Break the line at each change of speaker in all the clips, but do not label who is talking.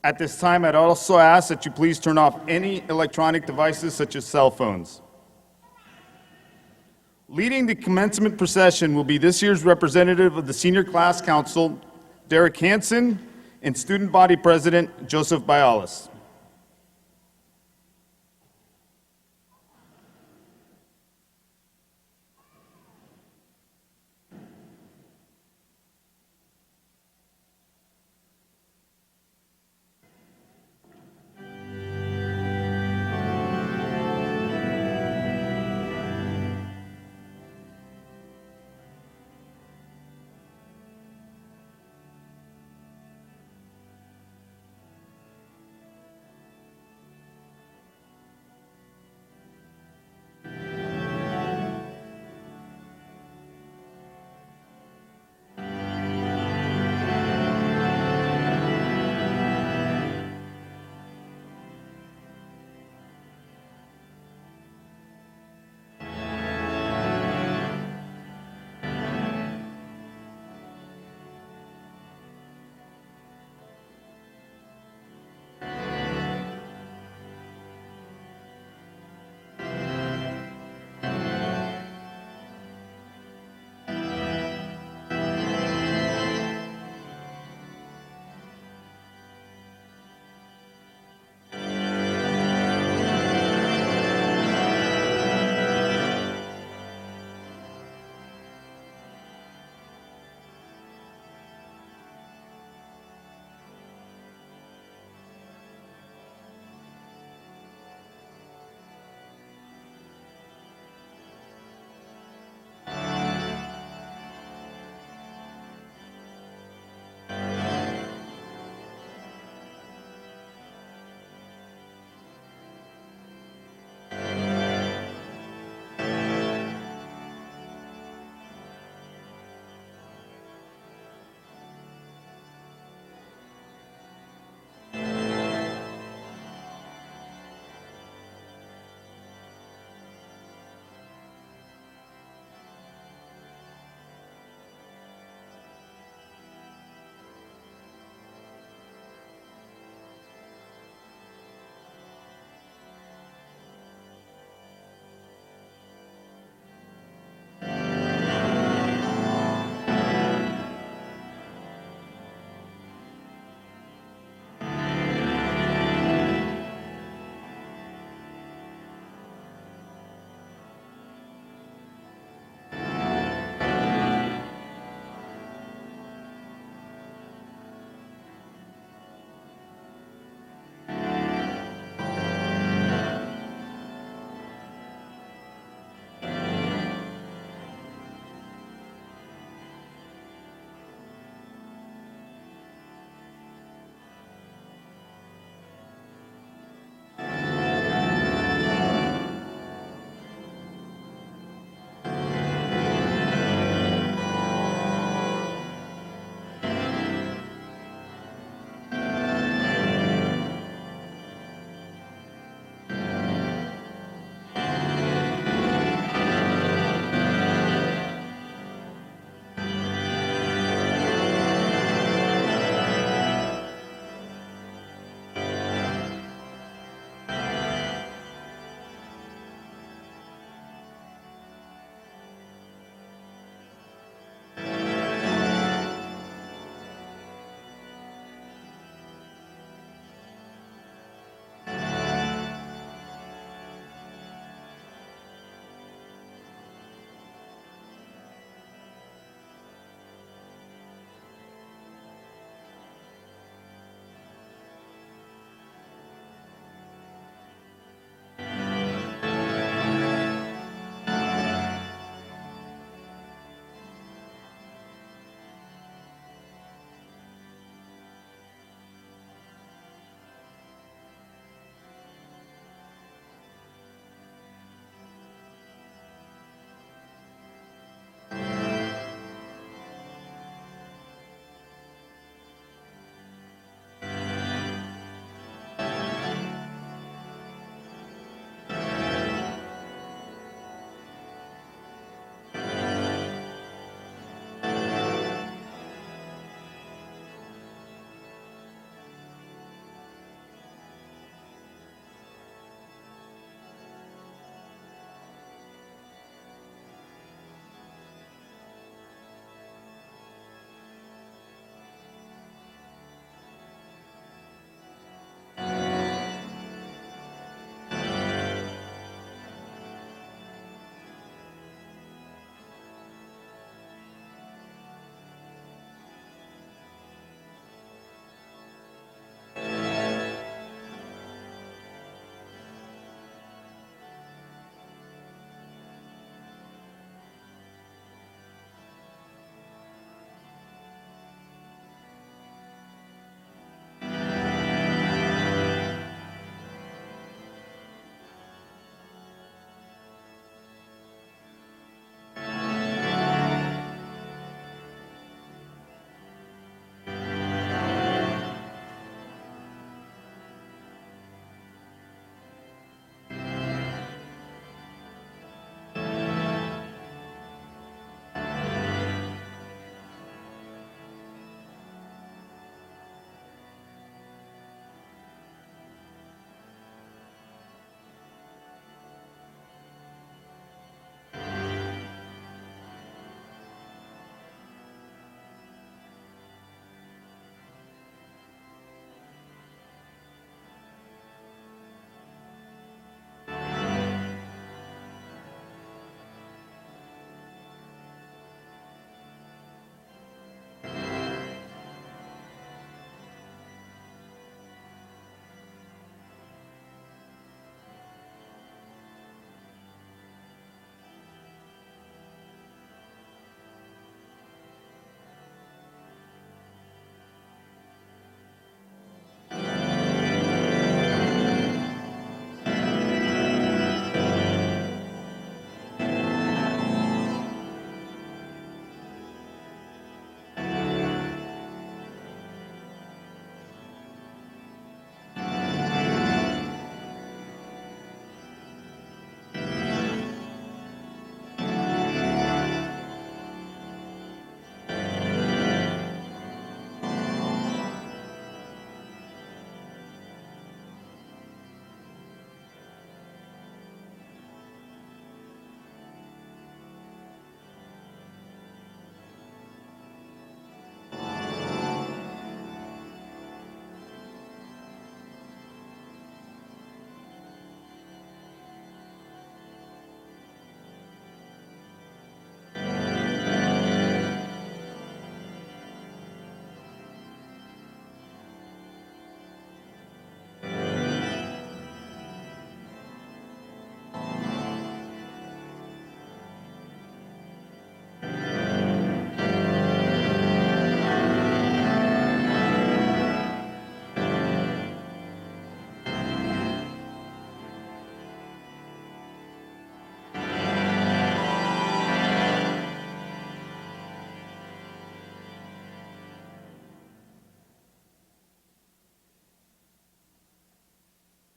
At this time, I'd also ask that you please turn off any electronic devices such as cell phones. Leading the commencement procession will be this year's representative of the Senior Class Council, Derek Hansen, and Student Body President, Joseph Bialas.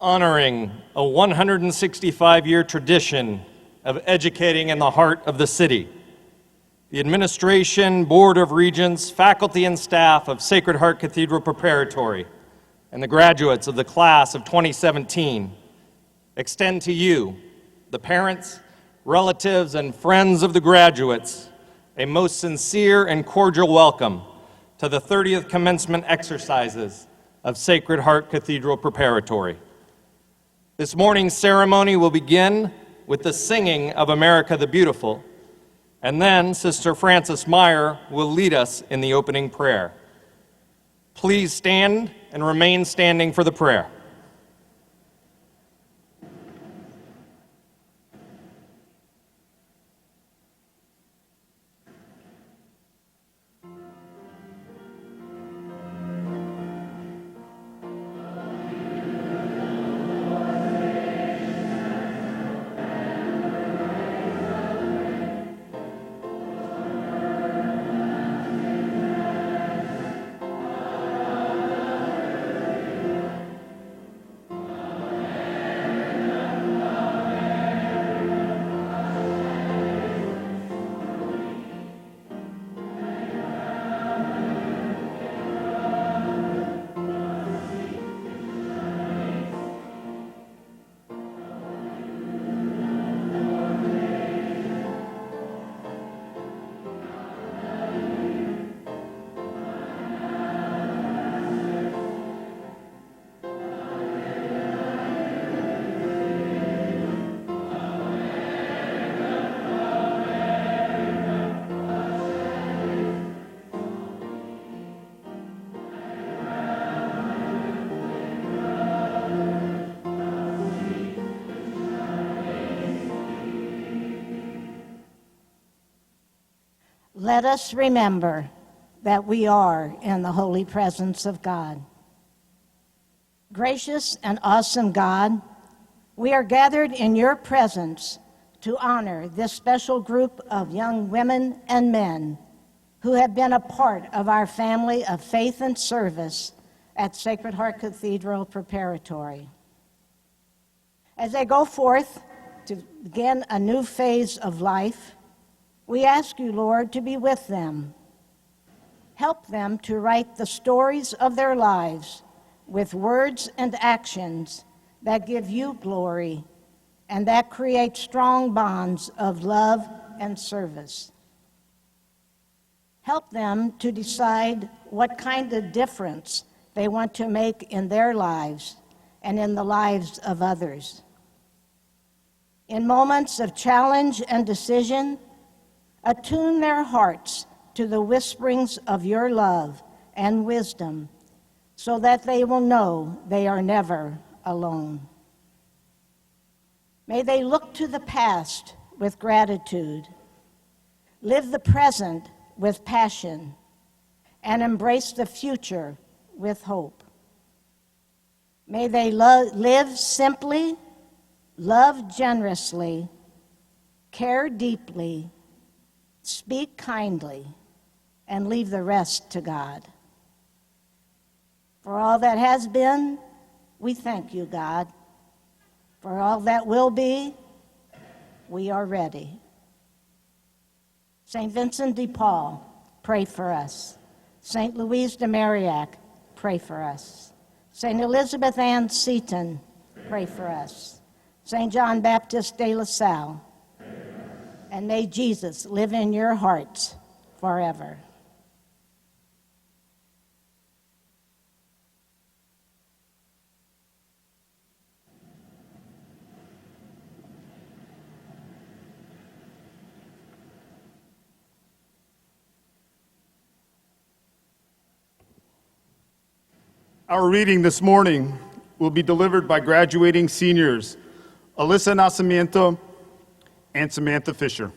honoring a 165-year tradition of educating in the heart of the city. The administration, Board of Regents, faculty and staff of Sacred Heart Cathedral Preparatory, and the graduates of the class of 2017 extend to you, the parents, relatives, and friends of the graduates, a most sincere and cordial welcome to the 30th commencement exercises of Sacred Heart Cathedral Preparatory. This morning's ceremony will begin with the singing of America the Beautiful, and then Sister Frances Meyer will lead us in the opening prayer. Please stand and remain standing for the prayer.
Let us remember that we are in the holy presence of God. Gracious and awesome God, we are gathered in your presence to honor this special group of young women and men who have been a part of our family of faith and service at Sacred Heart Cathedral Preparatory. As they go forth to begin a new phase of life, we ask you, Lord, to be with them. Help them to write the stories of their lives with words and actions that give you glory and that create strong bonds of love and service. Help them to decide what kind of difference they want to make in their lives and in the lives of others. In moments of challenge and decision, attune their hearts to the whisperings of your love and wisdom so that they will know they are never alone. May they look to the past with gratitude, live the present with passion, and embrace the future with hope. May they live simply, love generously, care deeply, speak kindly, and leave the rest to God. For all that has been, we thank you, God. For all that will be, we are ready. St. Vincent de Paul, pray for us. St. Louise de Marillac, pray for us. St. Elizabeth Ann Seton, pray for us. St. John Baptist de La Salle, and may Jesus live in your hearts forever.
Our reading this morning will be delivered by graduating seniors Alyssa Nascimento and Samantha Fisher.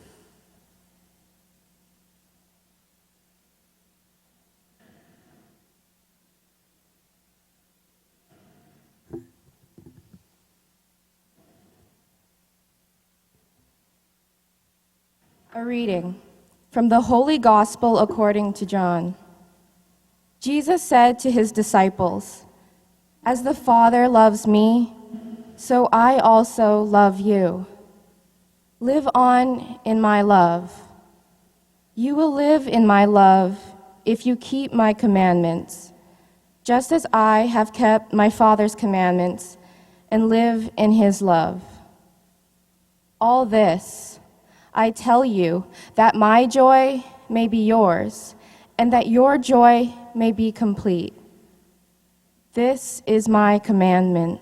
A reading from the Holy Gospel according to John. Jesus said to his disciples, "As the Father loves me, so I also love you. Live on in my love. You will live in my love if you keep my commandments, just as I have kept my Father's commandments and live in his love. All this I tell you, that my joy may be yours, and that your joy may be complete. This is my commandment.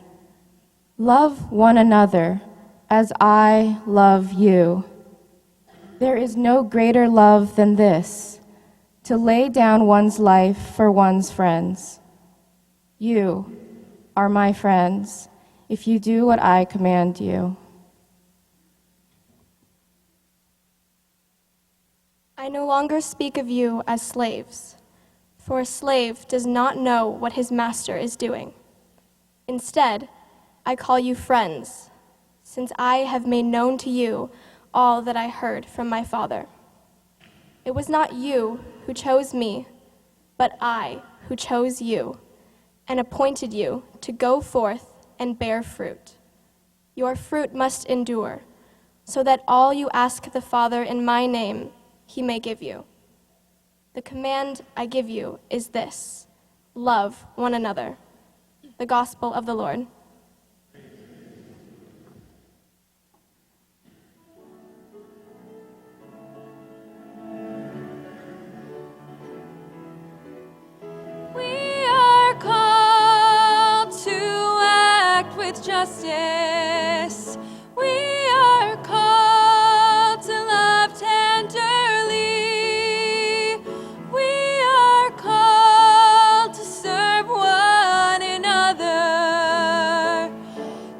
Love one another as I love you. There is no greater love than this, to lay down one's life for one's friends. You are my friends if you do what I command you.
I no longer speak of you as slaves, for a slave does not know what his master is doing. Instead, I call you friends, since I have made known to you all that I heard from my Father. It was not you who chose me, but I who chose you and appointed you to go forth and bear fruit. Your fruit must endure, so that all you ask the Father in my name, he may give you. The command I give you is this: love one another. The Gospel of the Lord.
We are called to act with justice. We are called to love tenderly. We are called to serve one another,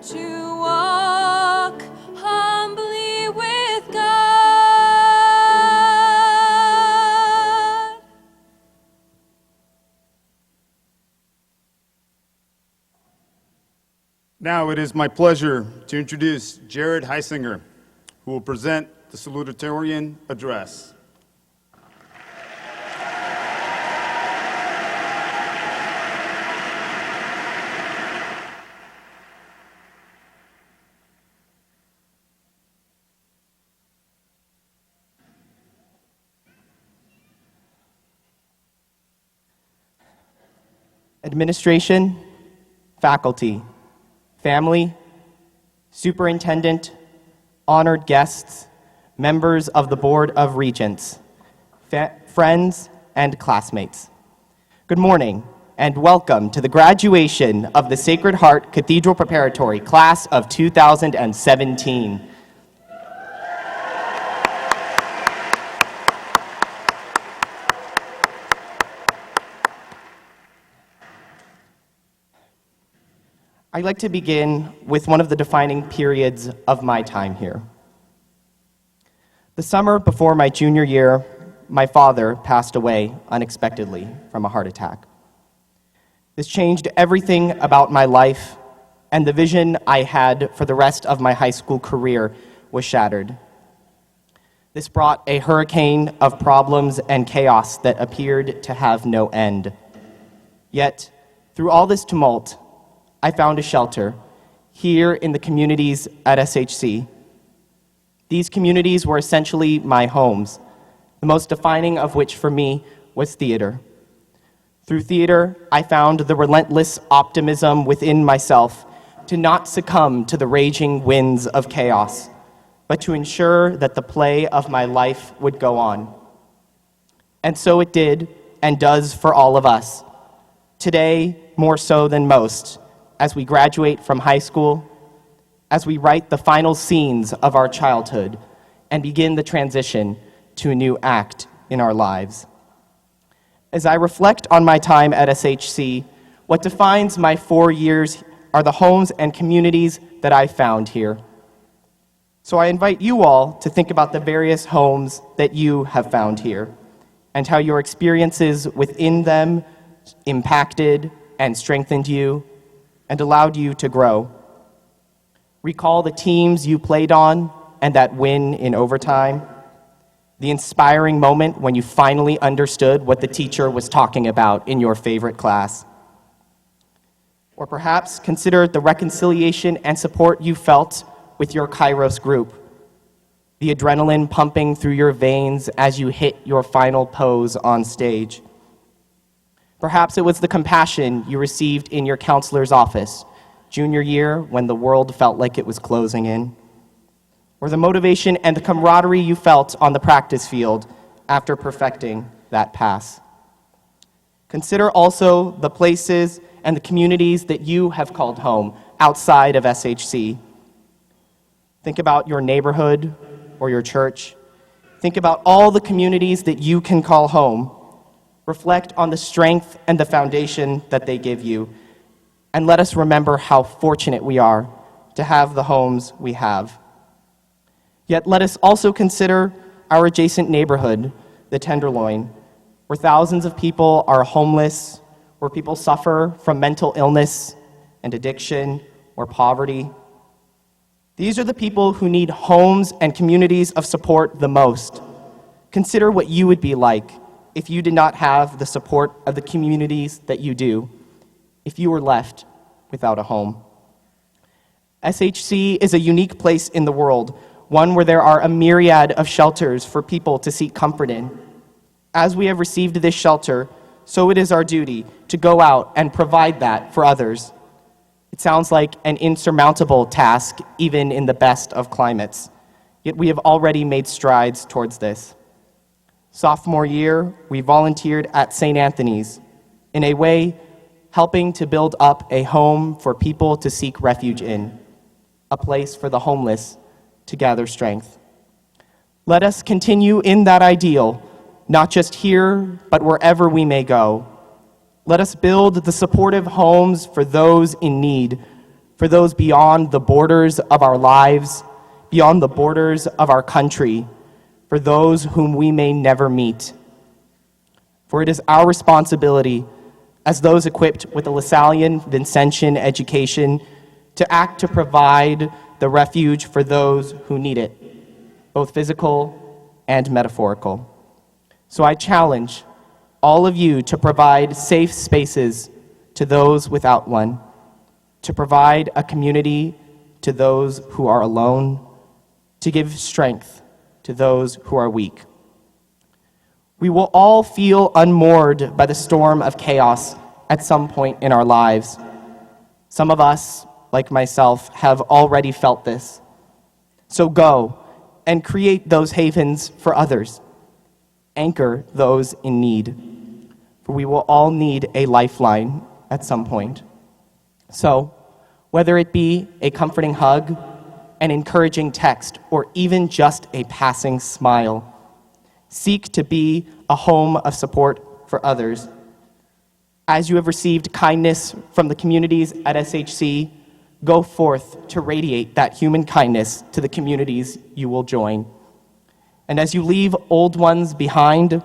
to walk humbly with God.
Now it is my pleasure to introduce Jared Heisinger, who will present the Salutatorian address.
Administration, faculty, family, superintendent, honored guests, members of the Board of Regents, friends, and classmates. Good morning, and welcome to the graduation of the Sacred Heart Cathedral Preparatory Class of 2017. I'd like to begin with one of the defining periods of my time here. The summer before my junior year, my father passed away unexpectedly from a heart attack. This changed everything about my life, and the vision I had for the rest of my high school career was shattered. This brought a hurricane of problems and chaos that appeared to have no end. Yet, through all this tumult, I found a shelter here in the communities at SHC. These communities were essentially my homes, the most defining of which for me was theater. Through theater, I found the relentless optimism within myself to not succumb to the raging winds of chaos, but to ensure that the play of my life would go on. And so it did, and does for all of us. Today, more so than most, as we graduate from high school, as we write the final scenes of our childhood and begin the transition to a new act in our lives. As I reflect on my time at SHC, what defines my 4 years are the homes and communities that I found here. So I invite you all to think about the various homes that you have found here and how your experiences within them impacted and strengthened you and allowed you to grow. Recall the teams you played on and that win in overtime, the inspiring moment when you finally understood what the teacher was talking about in your favorite class. Or perhaps consider the reconciliation and support you felt with your Kairos group, the adrenaline pumping through your veins as you hit your final pose on stage. Perhaps it was the compassion you received in your counselor's office, junior year when the world felt like it was closing in. Or the motivation and the camaraderie you felt on the practice field after perfecting that pass. Consider also the places and the communities that you have called home outside of SHC. Think about your neighborhood or your church. Think about all the communities that you can call home. Reflect on the strength and the foundation that they give you. And let us remember how fortunate we are to have the homes we have. Yet let us also consider our adjacent neighborhood, the Tenderloin, where thousands of people are homeless, where people suffer from mental illness and addiction or poverty. These are the people who need homes and communities of support the most. Consider what you would be like if you did not have the support of the communities that you do, if you were left without a home. SHC is a unique place in the world, one where there are a myriad of shelters for people to seek comfort in. As we have received this shelter, so it is our duty to go out and provide that for others. It sounds like an insurmountable task, even in the best of climates, yet we have already made strides towards this. Sophomore year, we volunteered at St. Anthony's, in a way helping to build up a home for people to seek refuge in, a place for the homeless to gather strength. Let us continue in that ideal, not just here, but wherever we may go. Let us build the supportive homes for those in need, for those beyond the borders of our lives, beyond the borders of our country, for those whom we may never meet. For it is our responsibility, as those equipped with a Lasallian Vincentian education, to act to provide the refuge for those who need it, both physical and metaphorical. So I challenge all of you to provide safe spaces to those without one, to provide a community to those who are alone, to give strength to those who are weak. We will all feel unmoored by the storm of chaos at some point in our lives. Some of us, like myself, have already felt this. So go and create those havens for others. Anchor those in need. For we will all need a lifeline at some point. So, whether it be a comforting hug, an encouraging text, or even just a passing smile, seek to be a home of support for others. As you have received kindness from the communities at SHC, go forth to radiate that human kindness to the communities you will join. And as you leave old ones behind,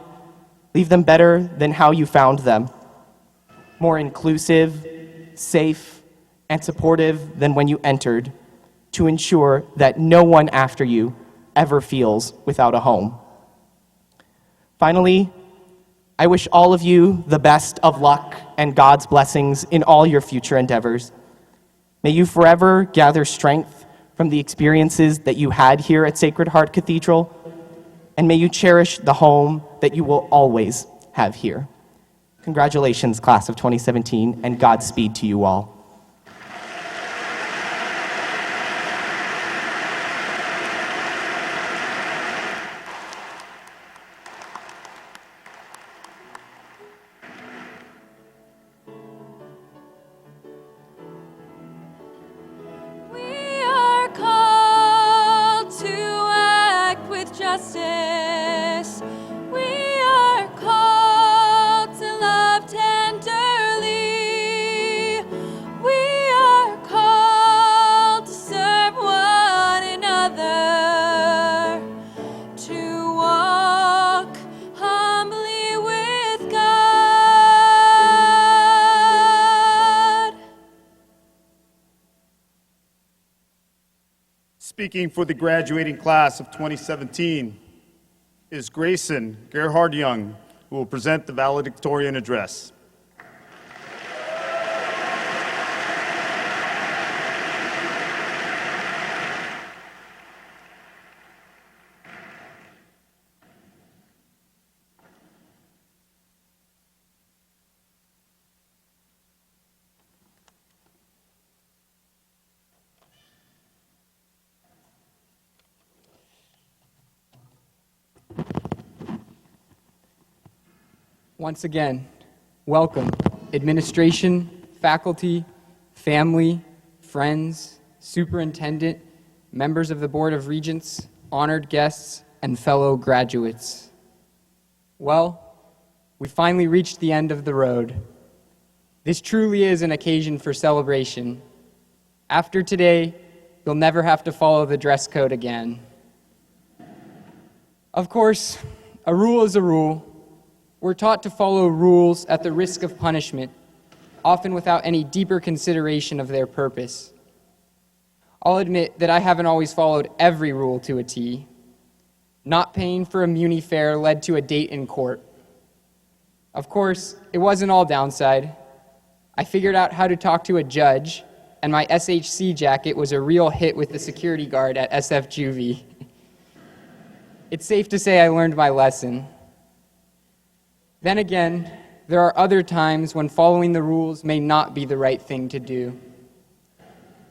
leave them better than how you found them, more inclusive, safe, and supportive than when you entered, to ensure that no one after you ever feels without a home. Finally, I wish all of you the best of luck and God's blessings in all your future endeavors. May you forever gather strength from the experiences that you had here at Sacred Heart Cathedral, and may you cherish the home that you will always have here. Congratulations, class of 2017, and Godspeed to you all.
We are called to act with justice. We are called to love tenderly. We are called to serve one another, to walk humbly with God.
Speaking for the graduating class of 2017 is Grayson Gerhard Young, who will present the valedictorian address.
Once again, welcome, administration, faculty, family, friends, superintendent, members of the Board of Regents, honored guests, and fellow graduates. Well, we finally reached the end of the road. This truly is an occasion for celebration. After today, you'll never have to follow the dress code again. Of course, a rule is a rule. We're taught to follow rules at the risk of punishment, often without any deeper consideration of their purpose. I'll admit that I haven't always followed every rule to a T. Not paying for a muni fare led to a date in court. Of course, it wasn't all downside. I figured out how to talk to a judge, and my SHC jacket was a real hit with the security guard at SF Juvie. It's safe to say I learned my lesson. Then again, there are other times when following the rules may not be the right thing to do.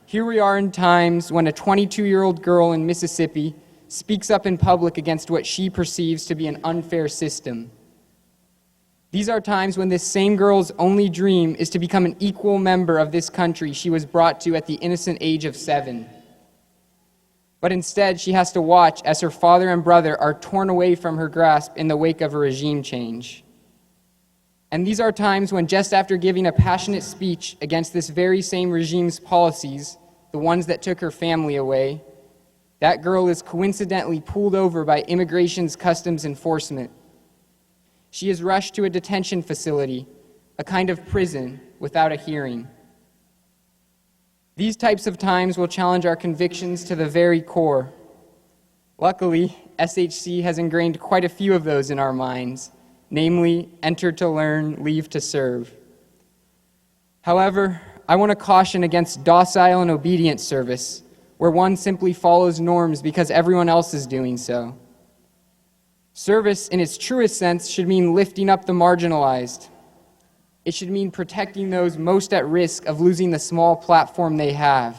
Here we are in times when a 22-year-old girl in Mississippi speaks up in public against what she perceives to be an unfair system. These are times when this same girl's only dream is to become an equal member of this country she was brought to at the innocent age of 7. But instead, she has to watch as her father and brother are torn away from her grasp in the wake of a regime change. And these are times when, just after giving a passionate speech against this very same regime's policies, the ones that took her family away, that girl is coincidentally pulled over by immigration's customs enforcement. She is rushed to a detention facility, a kind of prison, without a hearing. These types of times will challenge our convictions to the very core. Luckily, SHC has ingrained quite a few of those in our minds, namely, enter to learn, leave to serve. However, I want to caution against docile and obedient service, where one simply follows norms because everyone else is doing so. Service, in its truest sense, should mean lifting up the marginalized. It should mean protecting those most at risk of losing the small platform they have.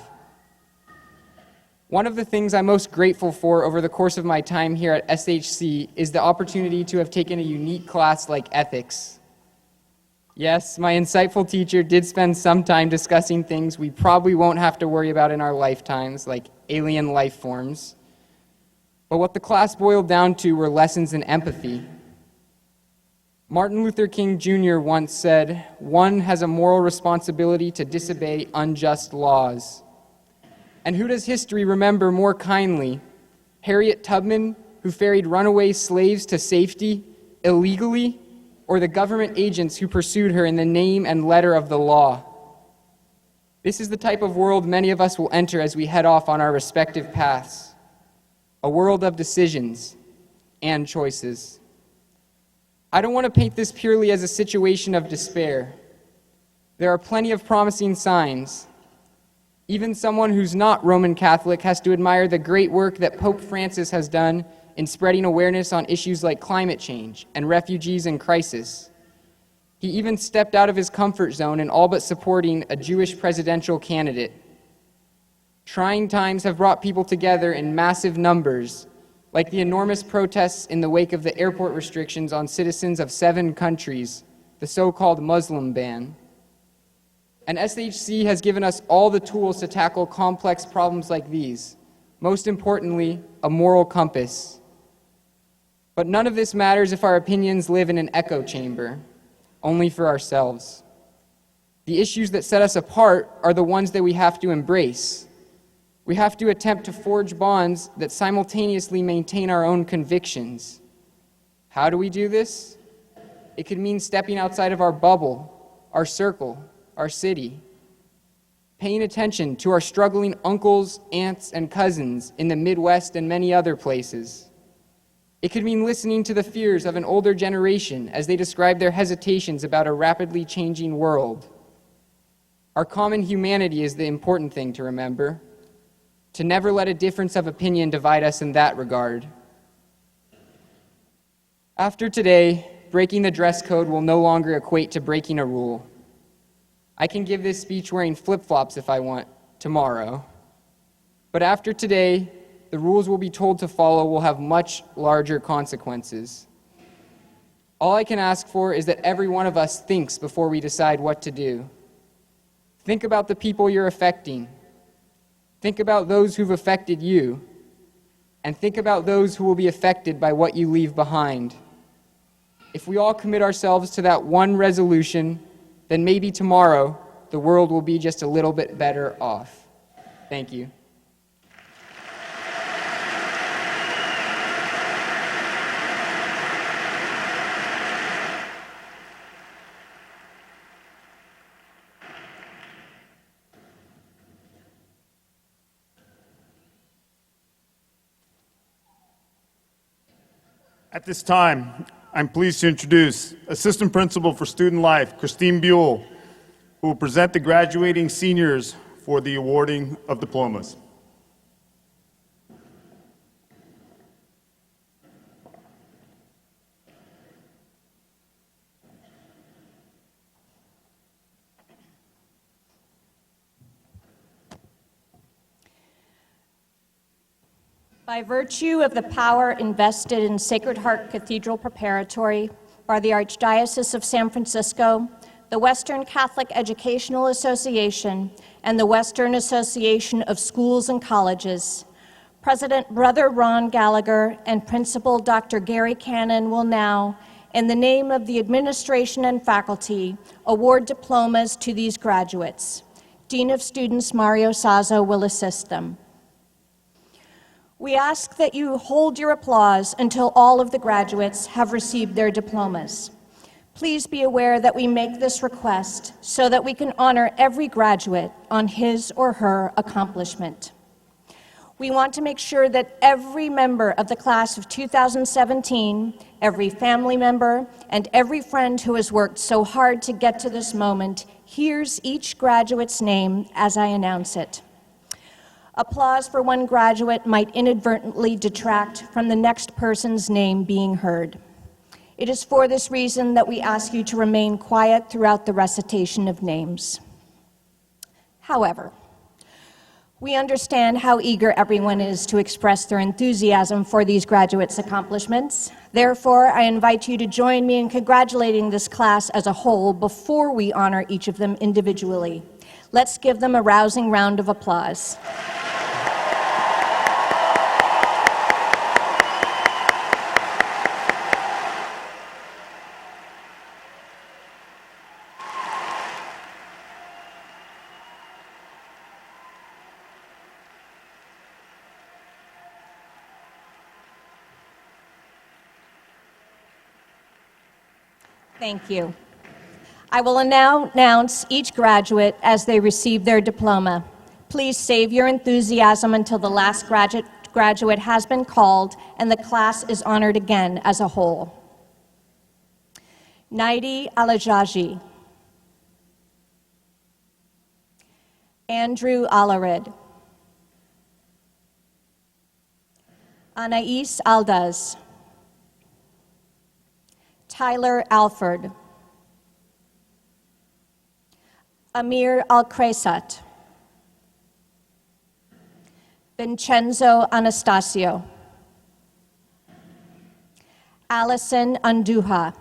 One of the things I'm most grateful for over the course of my time here at SHC is the opportunity to have taken a unique class like ethics. Yes, my insightful teacher did spend some time discussing things we probably won't have to worry about in our lifetimes, like alien life forms. But what the class boiled down to were lessons in empathy. Martin Luther King Jr. once said, "One has a moral responsibility to disobey unjust laws." And who does history remember more kindly? Harriet Tubman, who ferried runaway slaves to safety illegally, or the government agents who pursued her in the name and letter of the law? This is the type of world many of us will enter as we head off on our respective paths. A world of decisions and choices. I don't want to paint this purely as a situation of despair. There are plenty of promising signs. Even someone who's not Roman Catholic has to admire the great work that Pope Francis has done in spreading awareness on issues like climate change and refugees in crisis. He even stepped out of his comfort zone in all but supporting a Jewish presidential candidate. Trying times have brought people together in massive numbers, like the enormous protests in the wake of the airport restrictions on citizens of 7 countries, the so-called Muslim ban. And SHC has given us all the tools to tackle complex problems like these, most importantly, a moral compass. But none of this matters if our opinions live in an echo chamber, only for ourselves. The issues that set us apart are the ones that we have to embrace. We have to attempt to forge bonds that simultaneously maintain our own convictions. How do we do this? It could mean stepping outside of our bubble, our circle, our city. Paying attention to our struggling uncles, aunts, and cousins in the Midwest and many other places. It could mean listening to the fears of an older generation as they describe their hesitations about a rapidly changing world. Our common humanity is the important thing to remember. To never let a difference of opinion divide us in that regard. After today, breaking the dress code will no longer equate to breaking a rule. I can give this speech wearing flip-flops if I want, tomorrow. But after today, the rules we'll be told to follow will have much larger consequences. All I can ask for is that every one of us thinks before we decide what to do. Think about the people you're affecting. Think about those who've affected you. And think about those who will be affected by what you leave behind. If we all commit ourselves to that one resolution, then maybe tomorrow the world will be just a little bit better off. Thank you.
At this time, I'm pleased to introduce Assistant Principal for Student Life, Christine Buell, who will present the graduating seniors for the awarding of diplomas.
By virtue of the power invested in Sacred Heart Cathedral Preparatory by the Archdiocese of San Francisco, the Western Catholic Educational Association, and the Western Association of Schools and Colleges, President Brother Ron Gallagher and Principal Dr. Gary Cannon will now, in the name of the administration and faculty, award diplomas to these graduates. Dean of Students Mario Sazo will assist them. We ask that you hold your applause until all of the graduates have received their diplomas. Please be aware that we make this request so that we can honor every graduate on his or her accomplishment. We want to make sure that every member of the class of 2017, every family member, and every friend who has worked so hard to get to this moment hears each graduate's name as I announce it. Applause for one graduate might inadvertently detract from the next person's name being heard. It is for this reason that we ask you to remain quiet throughout the recitation of names. However, we understand how eager everyone is to express their enthusiasm for these graduates' accomplishments. Therefore, I invite you to join me in congratulating this class as a whole before we honor each of them individually. Let's give them a rousing round of applause. Thank you. I will now announce each graduate as they receive their diploma. Please save your enthusiasm until the last graduate has been called and the class is honored again as a whole. Naidi Alajaji, Andrew Alarid, Anais Aldaz, Tyler Alford, Amir Al-Kresat, Vincenzo Anastasio, Allison Anduja,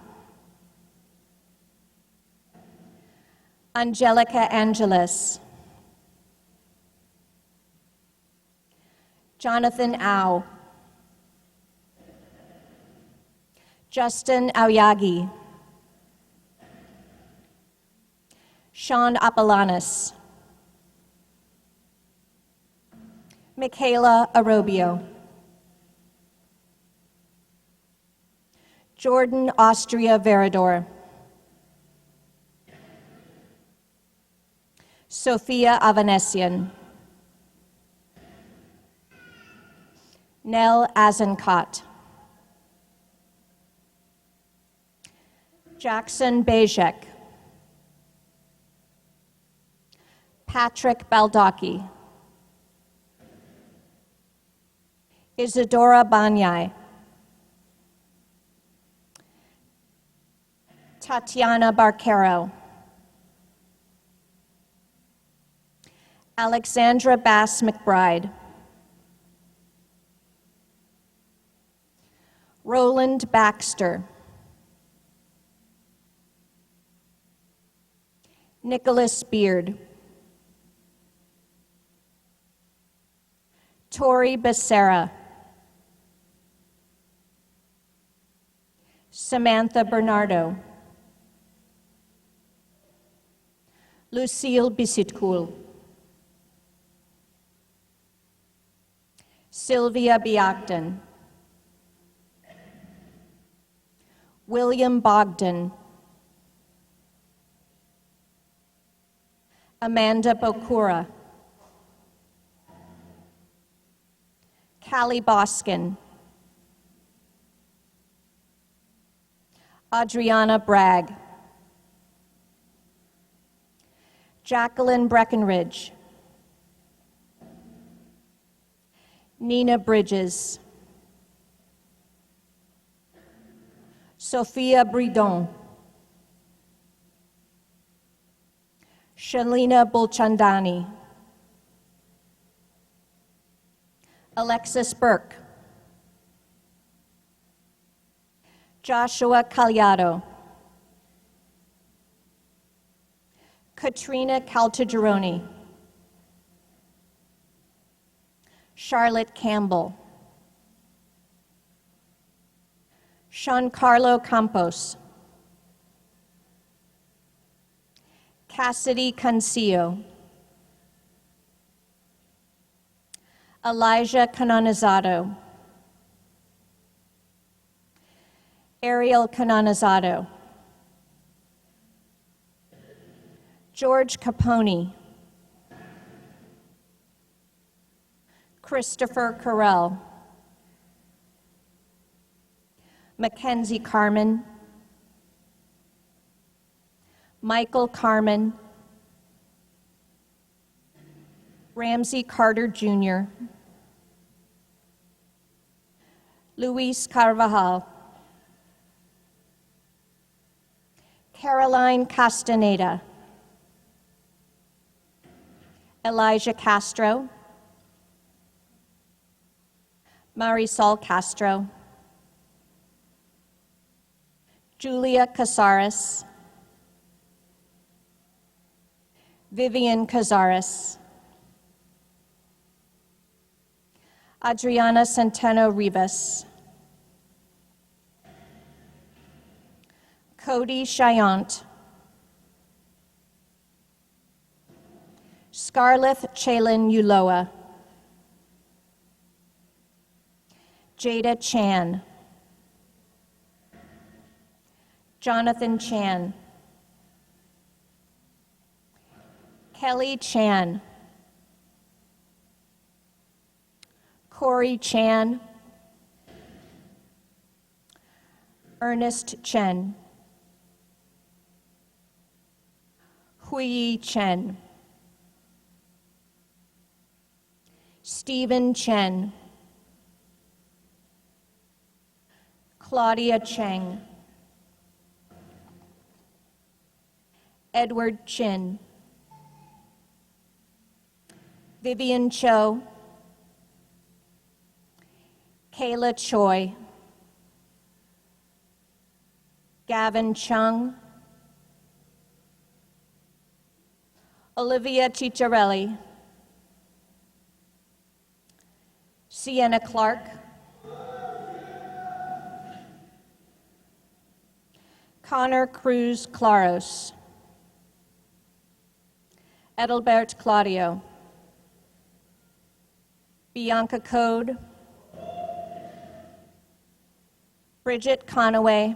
Angelica Angeles, Jonathan Au, Justin Aoyagi, Sean Apollanis, Michaela Arobio, Jordan Austria Verador, Sophia Avanesian, Nell Azencott, Jackson Bejek, Patrick Baldacchi, Isadora Banyai, Tatiana Barquero, Alexandra Bass McBride, Roland Baxter, Nicholas Beard. Tori Becerra. Samantha Bernardo. Lucille Bisitkul. Sylvia Biakton. William Bogdan. Amanda Bokura. Callie Boskin. Adriana Bragg. Jacqueline Breckenridge. Nina Bridges. Sophia Bridon. Shalina Bulchandani. Alexis Burke. Joshua Cagliato. Katrina Caltagirone. Charlotte Campbell. Giancarlo Campos. Cassidy Cancillo. Elijah Canonizado. Ariel Canonizado. George Capone. Christopher Carell. Mackenzie Carmen. Michael Carmen. Ramsey Carter Jr. Luis Carvajal. Caroline Castaneda. Elijah Castro. Marisol Castro. Julia Casares. Vivian Cazares. Adriana Centeno Rivas. Cody Chiant. Scarlett Chalin Uloa. Jada Chan. Jonathan Chan. Kelly Chan. Corey Chan. Ernest Chen. Hui Chen. Stephen Chen. Claudia Cheng. Edward Chin. Vivian Cho. Kayla Choi. Gavin Chung. Olivia Ciccarelli. Sienna Clark. Connor Cruz Claros. Edelbert Claudio. Bianca Code. Bridget Conaway.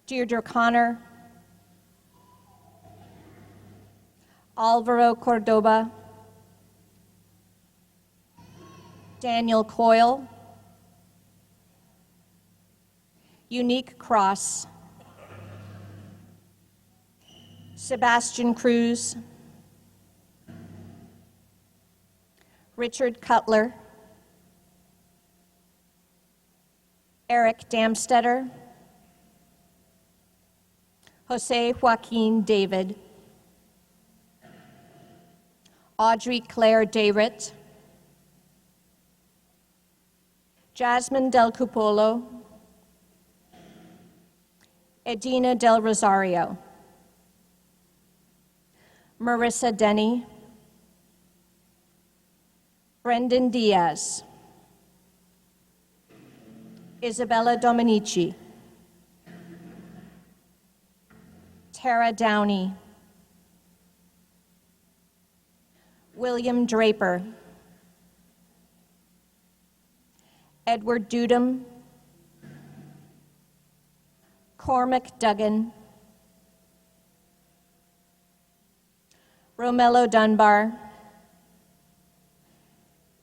Deirdre Connor. Alvaro Cordoba. Daniel Coyle. Unique Cross. Sebastian Cruz. Richard Cutler. Eric Damstetter. Jose Joaquin David. Audrey Claire Dayrit. Jasmine Del Cupolo. Edina Del Rosario, Marissa Denny, Brendan Diaz, Isabella Dominici, Tara Downey, William Draper, Edward Dudum, Cormac Duggan, Romello Dunbar,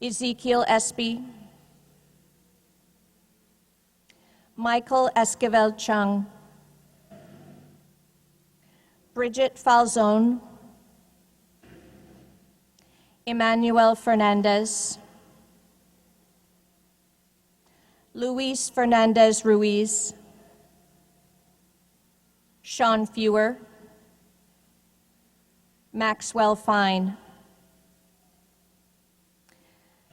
Ezekiel Espy, Michael Esquivel Chung, Bridget Falzone, Emmanuel Fernandez, Luis Fernandez Ruiz, Sean Fewer, Maxwell Fine,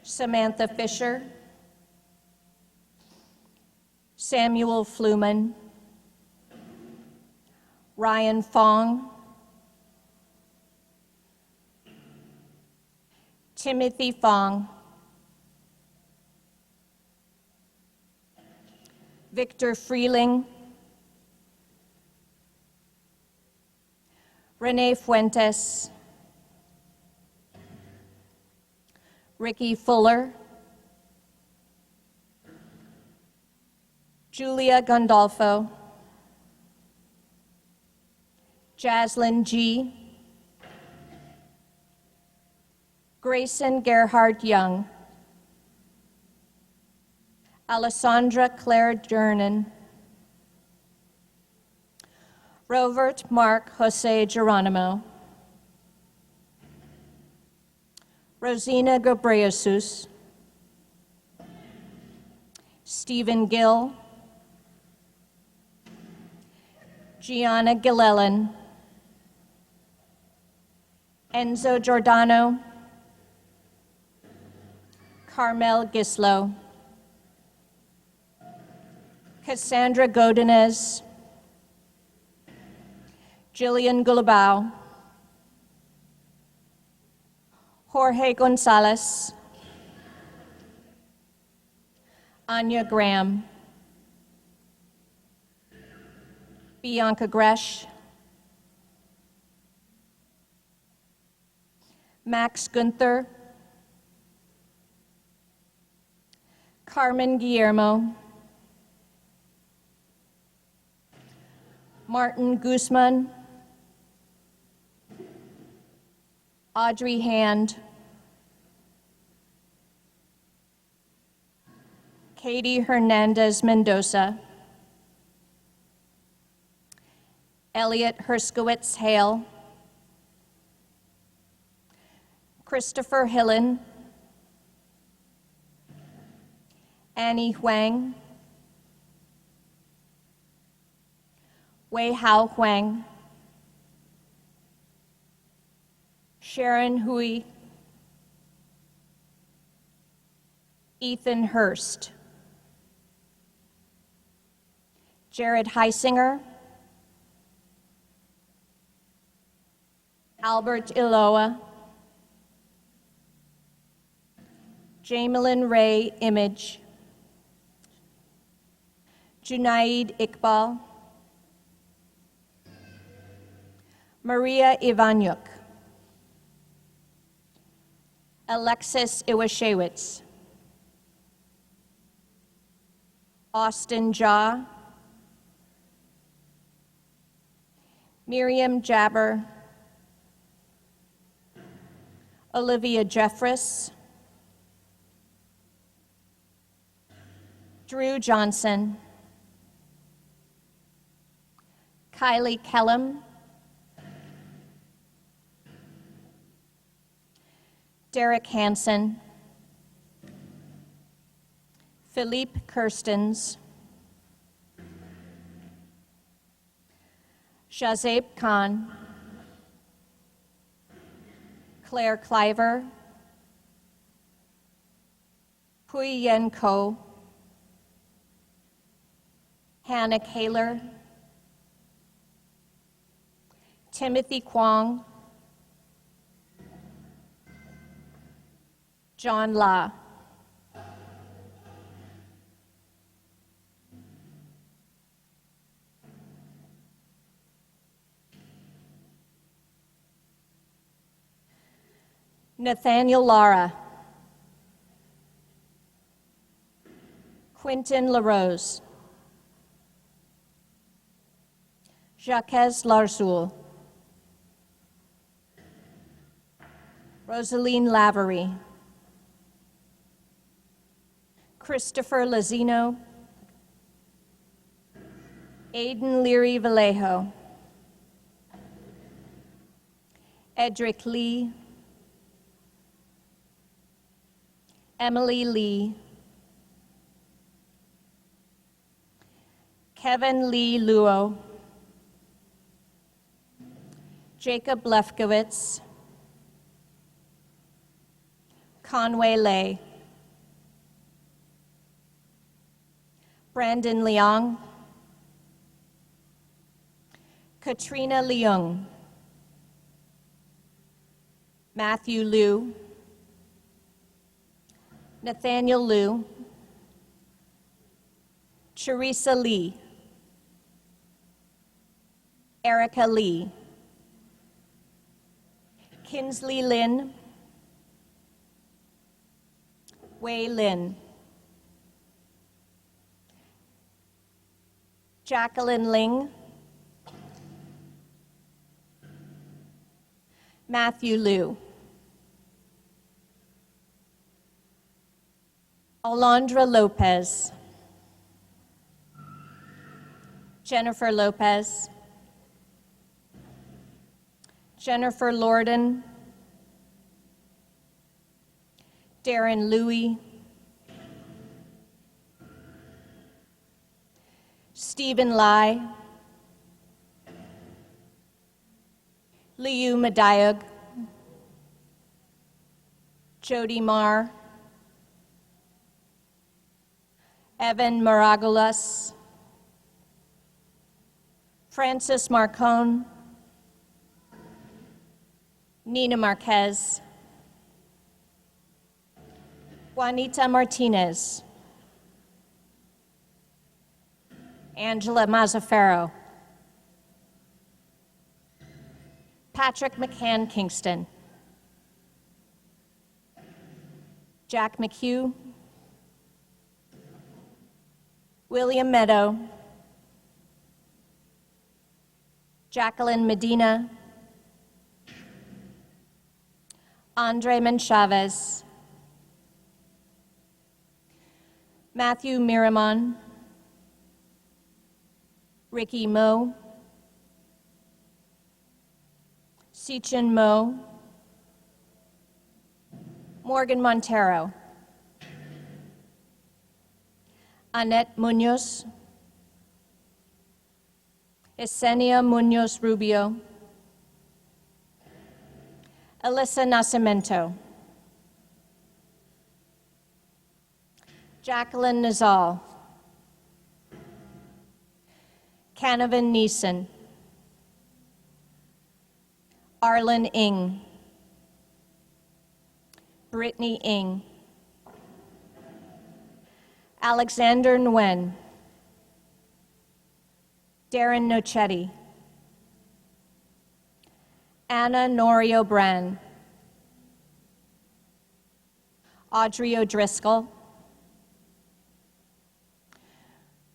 Samantha Fisher, Samuel Fluman, Ryan Fong, Timothy Fong, Victor Freeling, Renee Fuentes, Ricky Fuller, Julia Gandolfo, Jaslyn G., Grayson Gerhard Young, Alessandra Claire Jernan, Robert Mark Jose Geronimo, Rosina Gabreyesus, Stephen Gill, Gianna Gillellan, Enzo Giordano, Carmel Gislo, Cassandra Godinez, Jillian Gulabao, Jorge Gonzalez, Anya Graham, Bianca Gresh, Max Gunther, Carmen Guillermo, Martin Guzman, Audrey Hand, Katie Hernandez Mendoza, Elliot Herskowitz Hale, Christopher Hillen, Annie Huang, Wei Hao Huang, Sharon Hui, Ethan Hurst, Jared Heisinger, Albert Iloa, Jamelyn Ray Image, Junaid Iqbal, Maria Ivanyuk, Alexis Iwashewitz, Austin Jha, Miriam Jabber, Olivia Jeffress, Drew Johnson, Kylie Kellum, Derek Hansen, Philippe Kirstens, Shazeb Khan, Claire Cliver, Hui Yen Ko, Hannah Kaler, Timothy Kwong, John La. Nathaniel Lara, Quentin LaRose, Jacques Larzoul, Rosaline Lavery, Christopher Lazino, Aidan Leary Vallejo, Edric Lee, Emily Lee, Kevin Lee Luo, Jacob Lefkowitz, Conway Lay, Brandon Leong, Katrina Leung, Matthew Liu, Nathaniel Liu, Teresa Lee, Erica Lee, Kinsley Lin, Wei Lin, Jacqueline Ling, Matthew Liu, Alondra Lopez, Jennifer Lopez, Jennifer Lorden, Darren Louie, Stephen Lai, Liu Madayag, Jody Marr, Evan Maragulas, Francis Marcone, Nina Marquez, Juanita Martinez, Angela Mazzaferro, Patrick McCann Kingston, Jack McHugh, William Meadow, Jacqueline Medina, Andre Menchavez, Matthew Miramon, Ricky Mo, Sichin Mo, Morgan Montero, Annette Munoz, Esenia Munoz Rubio, Alyssa Nascimento, Jacqueline Nazal, Canavan Neeson, Arlen Ng, Brittany Ng, Alexander Nguyen, Darren Nochetti, Anna Norio Bran, Audrey O'Driscoll,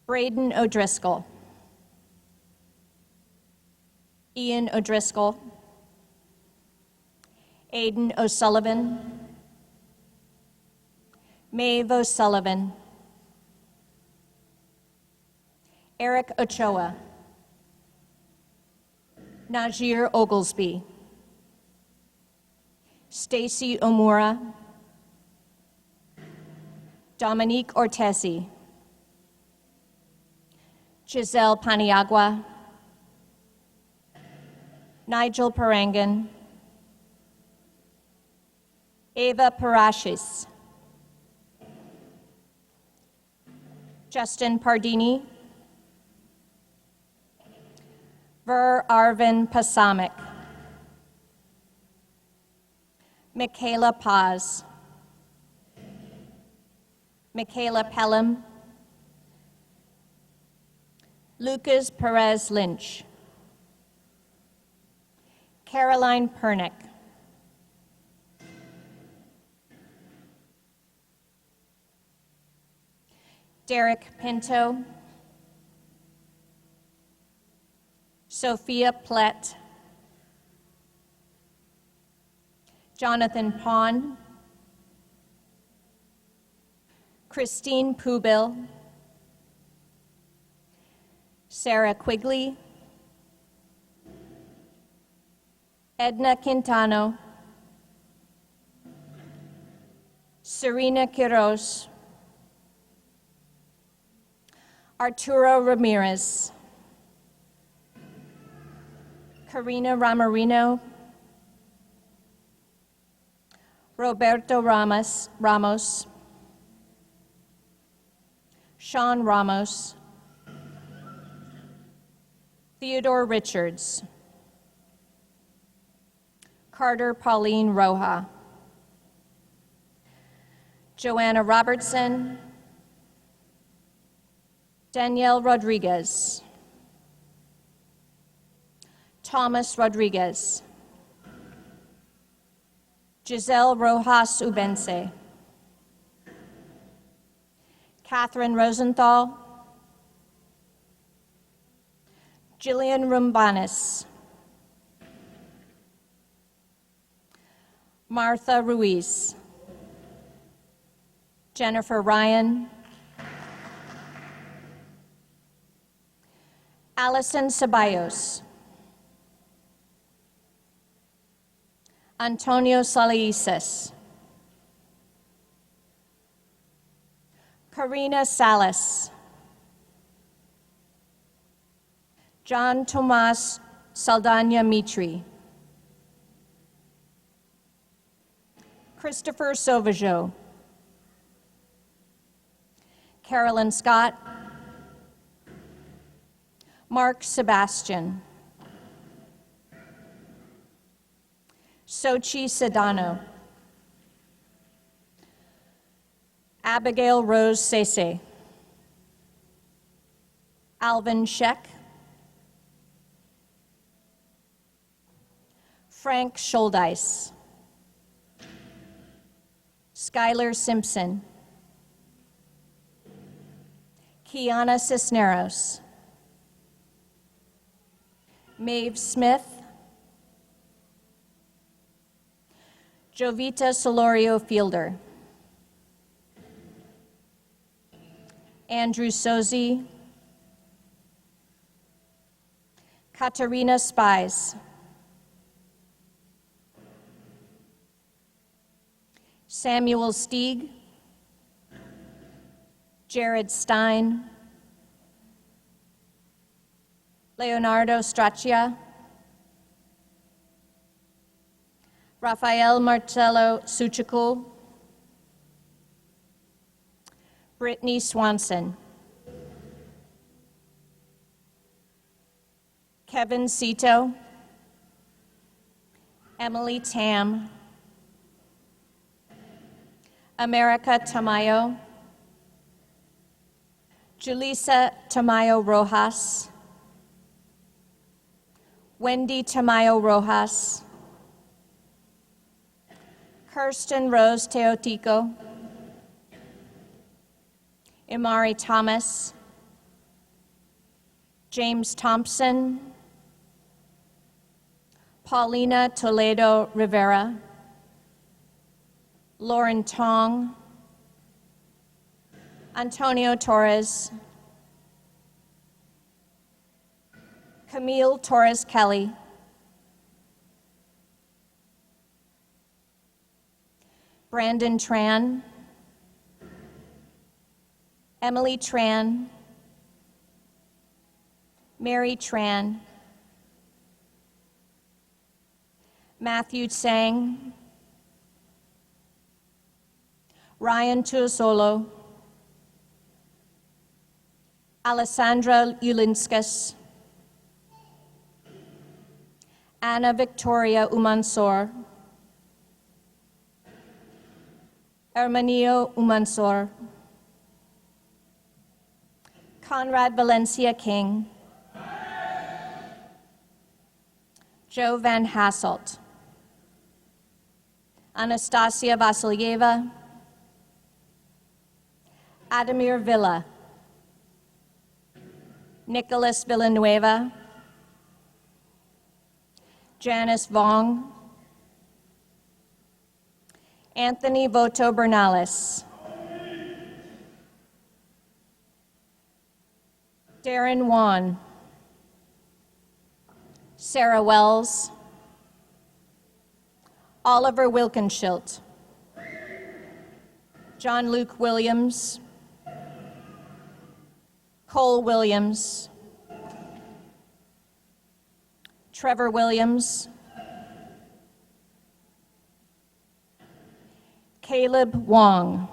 Braden O'Driscoll, Ian O'Driscoll, Aidan O'Sullivan, Maeve O'Sullivan, Eric Ochoa, Najir Oglesby, Stacy Omura, Dominique Ortesi, Giselle Paniagua, Nigel Parangan, Ava Parashis, Justin Pardini, Ver Arvin Pasamic. Michaela Paz. Michaela Pelham. Lucas Perez Lynch. Caroline Pernick. Derek Pinto. Sophia Plett. Jonathan Pond. Christine Pubil. Sarah Quigley. Edna Quintano. Serena Quiroz. Arturo Ramirez. Karina Ramarino. Roberto Ramos. Sean Ramos. Theodore Richards. Carter Pauline Roja. Joanna Robertson. Danielle Rodriguez. Thomas Rodriguez. Giselle Rojas Ubense. Catherine Rosenthal. Jillian Rumbanis. Martha Ruiz. Jennifer Ryan. Allison Ceballos. Antonio Salaices. Karina Salas. John Tomas Saldana Mitri. Christopher Sauvageau. Carolyn Scott. Mark Sebastian. Sochi Sedano. Abigail Rose Sese. Alvin Scheck. Frank Scholdice. Skylar Simpson. Kiana Cisneros. Maeve Smith. Jovita Solorio Fielder. Andrew Sozi. Katarina Spies. Samuel Stieg. Jared Stein. Leonardo Straccia. Rafael Marcello Suchikul. Brittany Swanson. Kevin Cito. Emily Tam. America Tamayo. Julissa Tamayo Rojas. Wendy Tamayo Rojas. Kirsten Rose Teotico. Imari Thomas. James Thompson. Paulina Toledo Rivera. Lauren Tong. Antonio Torres. Camille Torres Kelly. Brandon Tran. Emily Tran. Mary Tran. Matthew Tsang. Ryan Tuasolo. Alessandra Ulinskas. Anna Victoria Umansor, Hermanio Umansor, Conrad Valencia King, Joe Van Hasselt, Anastasia Vasilyeva, Adamir Villa, Nicholas Villanueva, Janice Vong, Anthony Voto Bernales, Darren Wan, Sarah Wells, Oliver Wilkenschilt, John Luke Williams, Cole Williams, Trevor Williams, Caleb Wong,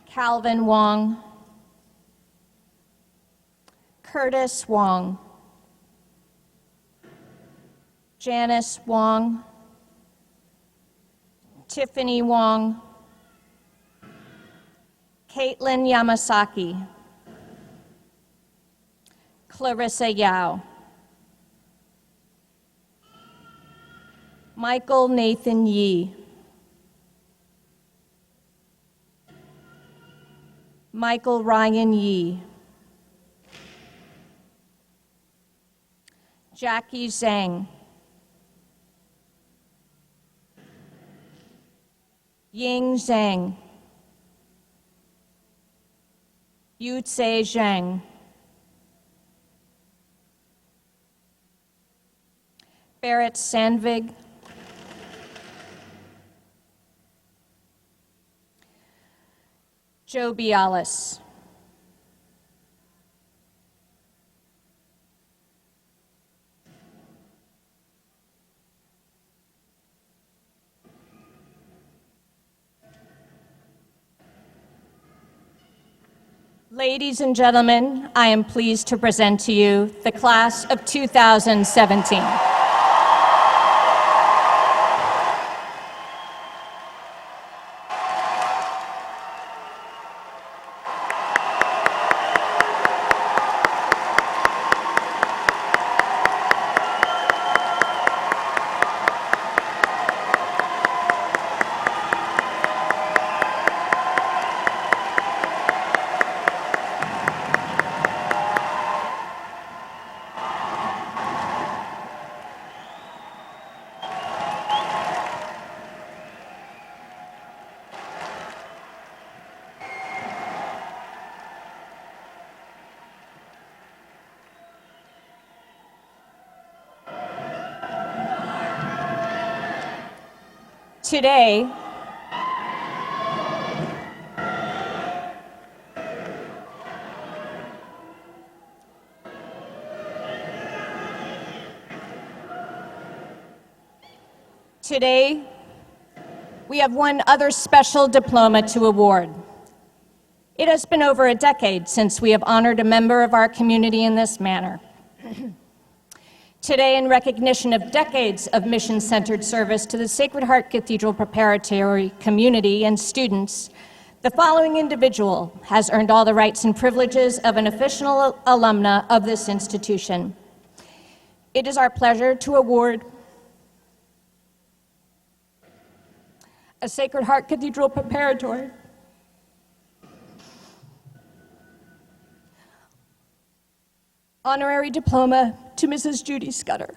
Calvin Wong, Curtis Wong, Janice Wong, Tiffany Wong, Caitlin Yamasaki, Clarissa Yao, Michael Nathan Yee, Michael Ryan Yee, Jackie Zhang, Ying Zhang, Yutse Zhang, Barrett Sandvig, Joe Bialis, Ladies and gentlemen, I am pleased to present to you the class of 2017. Today, we have one other special diploma to award. It has been over a decade since we have honored a member of our community in this manner. Today, in recognition of decades of mission-centered service to the Sacred Heart Cathedral Preparatory community and students, the following individual has earned all the rights and privileges of an official alumna of this institution. It is our pleasure to award a Sacred Heart Cathedral Preparatory honorary diploma to Mrs. Judy Scudder.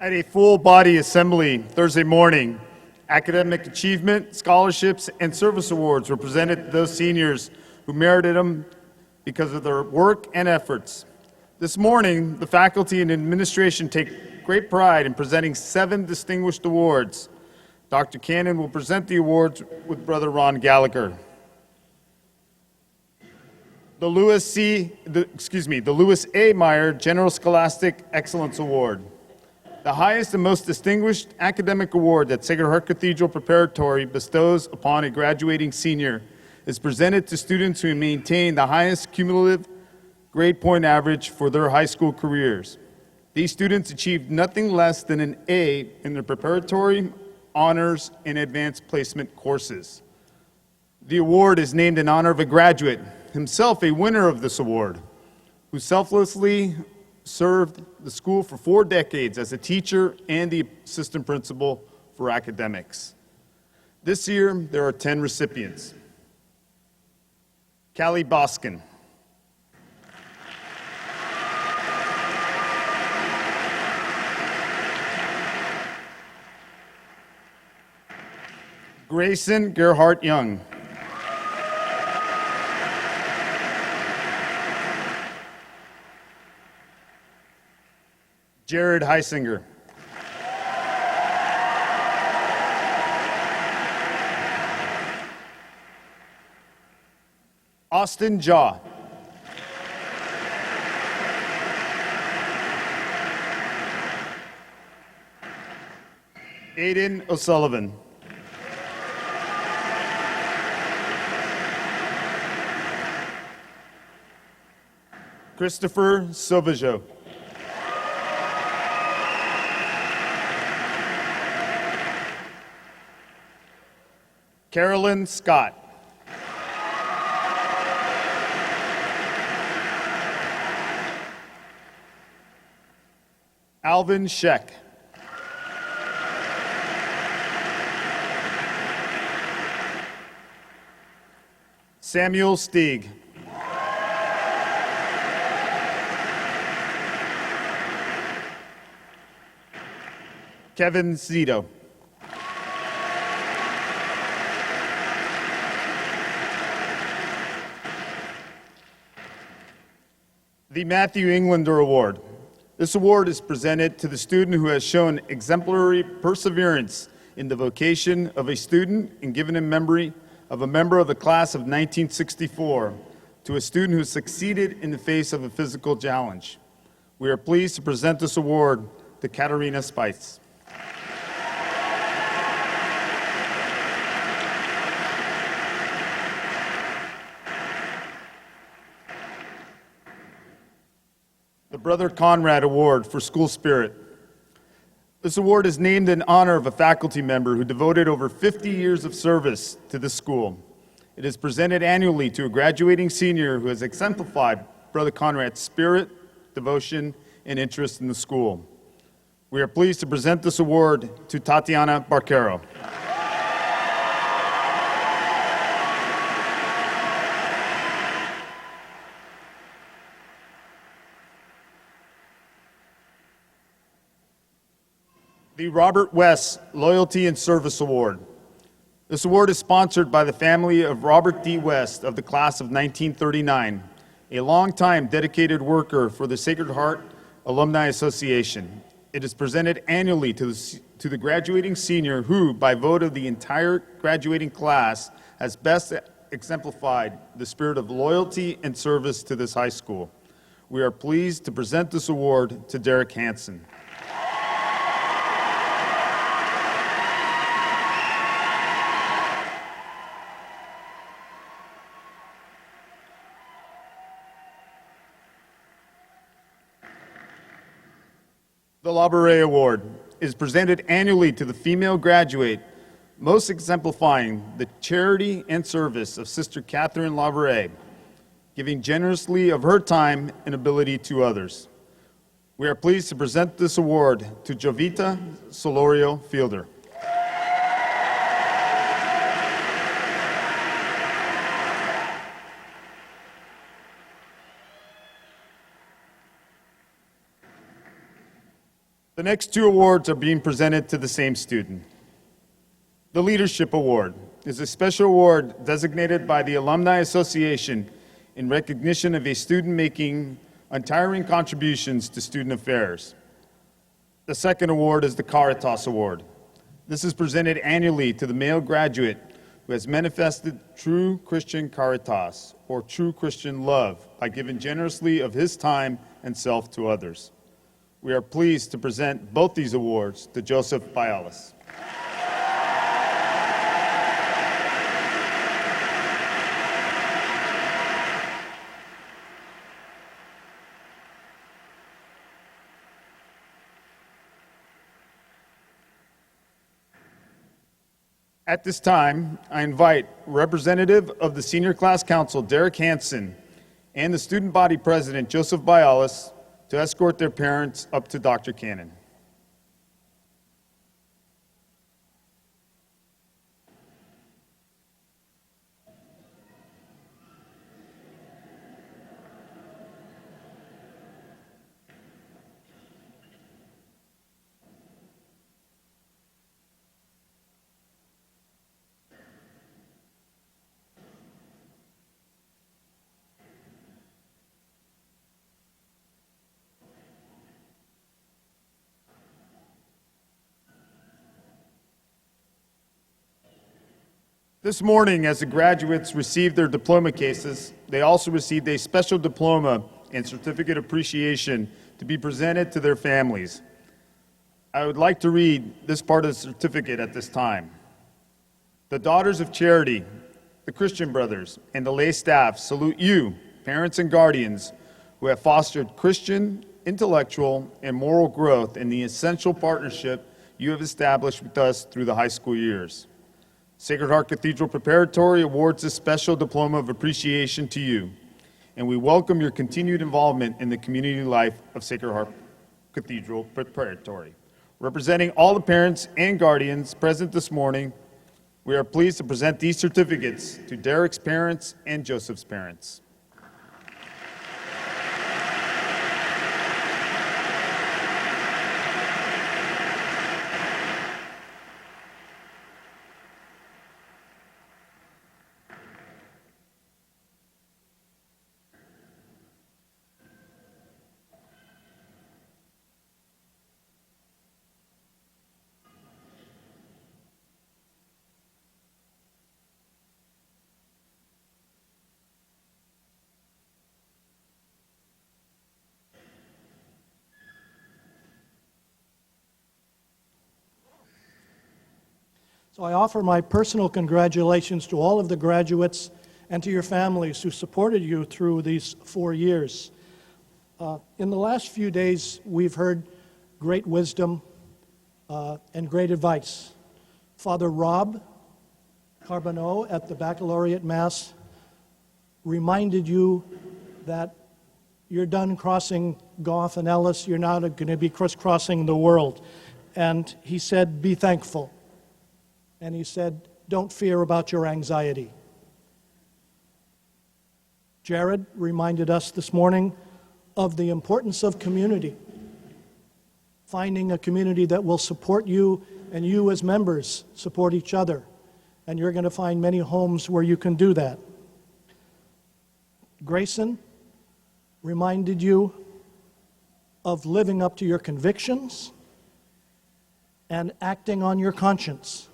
At a full-body assembly Thursday morning, academic achievement, scholarships, and service awards were presented to those seniors who merited them because of their work and efforts. This morning, the faculty and administration take great pride in presenting 7 distinguished awards. Dr. Cannon will present the awards with Brother Ron Gallagher. The Lewis A. Meyer General Scholastic Excellence Award. The highest and most distinguished academic award that Sacred Heart Cathedral Preparatory bestows upon a graduating senior is presented to students who maintain the highest cumulative grade point average for their high school careers. These students achieved nothing less than an A in their preparatory, honors, and advanced placement courses. The award is named in honor of a graduate, himself a winner of this award, who selflessly served the school for 4 decades as a teacher and the assistant principal for academics. This year, there are 10 recipients. Callie Boskin. Grayson Gerhardt Young. Jared Heisinger. Austin Jaw. Aiden O'Sullivan. Christopher Sauvageau. Carolyn Scott. Alvin Scheck. Samuel Stieg. Kevin Zito. The Matthew Englander Award. This award is presented to the student who has shown exemplary perseverance in the vocation of a student and given in memory of a member of the class of 1964 to a student who succeeded in the face of a physical challenge. We are pleased to present this award to Katarina Spice. The Brother Conrad Award for School Spirit. This award is named in honor of a faculty member who devoted over 50 years of service to the school. It is presented annually to a graduating senior who has exemplified Brother Conrad's spirit, devotion, and interest in the school. We are pleased to present this award to Tatiana Barquero. The Robert West Loyalty and Service Award. This award is sponsored by the family of Robert D. West of the class of 1939, a longtime dedicated worker for the Sacred Heart Alumni Association. It is presented annually to the graduating senior who, by vote of the entire graduating class, has best exemplified the spirit of loyalty and service to this high school. We are pleased to present this award to Derek Hansen. The Labouré Award is presented annually to the female graduate, most exemplifying the charity and service of Sister Catherine Labouré, giving generously of her time and ability to others. We are pleased to present this award to Jovita Solorio Fielder. The next two awards are being presented to the same student. The Leadership Award is a special award designated by the Alumni Association in recognition of a student making untiring contributions to student affairs. The second award is the Caritas Award. This is presented annually to the male graduate who has manifested true Christian caritas, or true Christian love, by giving generously of his time and self to others. We are pleased to present both these awards to Joseph Bialis. At this time, I invite Representative of the Senior Class Council, Derek Hansen, and the Student Body President, Joseph Bialis, to escort their parents up to Dr. Cannon. This morning, as the graduates received their diploma cases, they also received a special diploma and certificate appreciation to be presented to their families. I would like to read this part of the certificate at this time. The Daughters of Charity, the Christian Brothers, and the lay staff salute you, parents and guardians, who have fostered Christian, intellectual, and moral growth in the essential partnership you have established with us through the high school years. Sacred Heart Cathedral Preparatory awards this special diploma of appreciation to you, and we welcome your continued involvement in the community life of Sacred Heart Cathedral Preparatory. Representing all the parents and guardians present this morning, we are pleased to present these certificates to Derek's parents and Joseph's parents.
So I offer my personal congratulations to all of the graduates and to your families who supported you through these 4 years. In the last few days, we've heard great wisdom and great advice. Father Rob Carbonneau at the Baccalaureate Mass reminded you that you're done crossing Gough and Ellis, you're not going to be crisscrossing the world. And he said, be thankful. And he said, don't fear about your anxiety. Jared reminded us this morning of the importance of community. Finding a community that will support you and you as members support each other. And you're going to find many homes where you can do that. Grayson reminded you of living up to your convictions and acting on your conscience.